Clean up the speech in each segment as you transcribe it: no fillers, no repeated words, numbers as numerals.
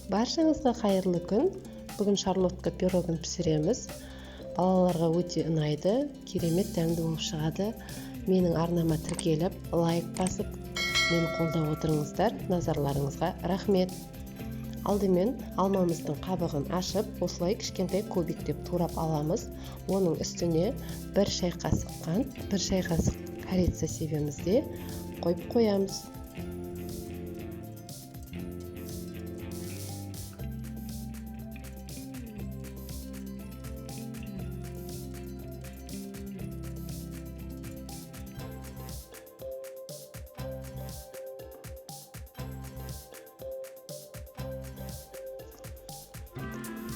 Баршаңызға қайырлы күн. Бүгін шарлотка пирогын пісіреміз. Балаларға өте ұнайды, керемет дәмді болып шығады. Менің арнама тіркеліп, лайк басып, мені қолдап отырыңыздар. Назарларыңызға рахмет. Алдымен алмамыздың қабығын ашып, осылай кішкентай кубиктеп турап аламыз. Оның үстіне 1 шай қасық қант, 1 шай қасық корица себемізде қойып қоямыз.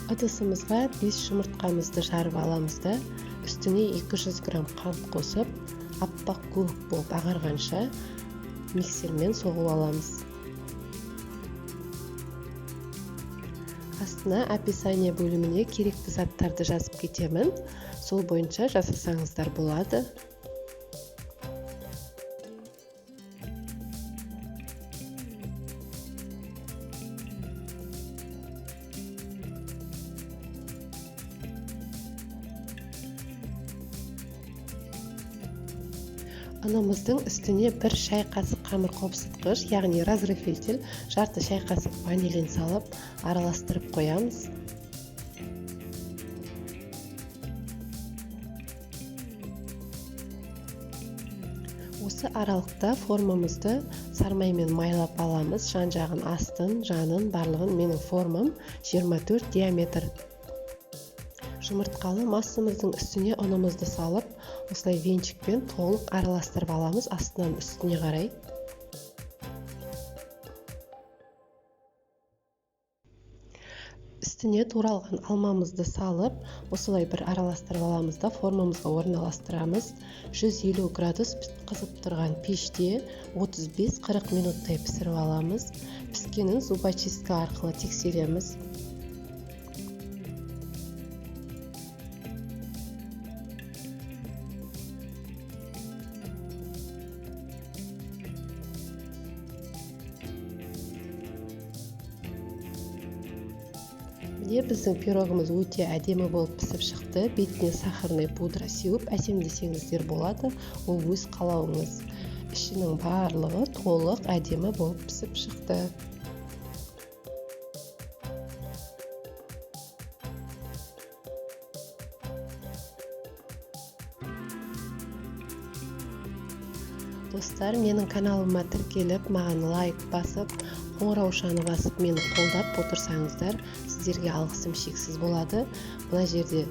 Ыдысымызға 5 жұмыртқамызды жарып аламыз да, үстіне 200 грамм қант қосып, аппақ көк болып ағарғанша миксермен соғып аламыз. Астына описание бөліміне керекті заттарды жазып кетемін. Сол бойынша жасасаңыздар болады. Анамыздың үстіне 1 шай қасық қамыр қопсытқыш, яғни разрыхлитель, жарты шай қасық ванилин салып, араластырып қоямыз. Осы аралықта формамызды сармаймен майлап аламыз. Жан-жағын, астын, жанын, барлығын. Менің формам 24 диаметр. Жұмыртқалы массамыздың үстіне ұнымызды салып, осылай венчикпен толық араластырып аламыз астынан үстіне қарай. Үстіне туралған алмамызды салып, осылай бір араластырып аламыз да формамызға орналастырамыз. 150 градус қызып тұрған пеште 35-40 минуттай пісіріп аламыз. Піскенін зубочистка арқылы тексереміз. Міне біздің пирогымыз өте әдемі болып пісіп шықты. Бетіне сахарный пудра сеуіп әсемдесеңіздер болады. Ол өз қалауыңыз. Ішінің барлығы толық әдемі болып пісіп шықты. Достар, менің каналыма тіркеліп, маған лайк басып, қоңыраушаны басып, мені қолдап отырсаңыздар, сіздерге алғысым шексіз болады. Мына жерде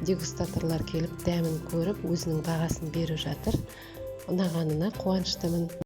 дегустаторлар келіп, дәмін көріп, өзінің бағасын беріп жатыр. Ұнағанына қуаныштымын.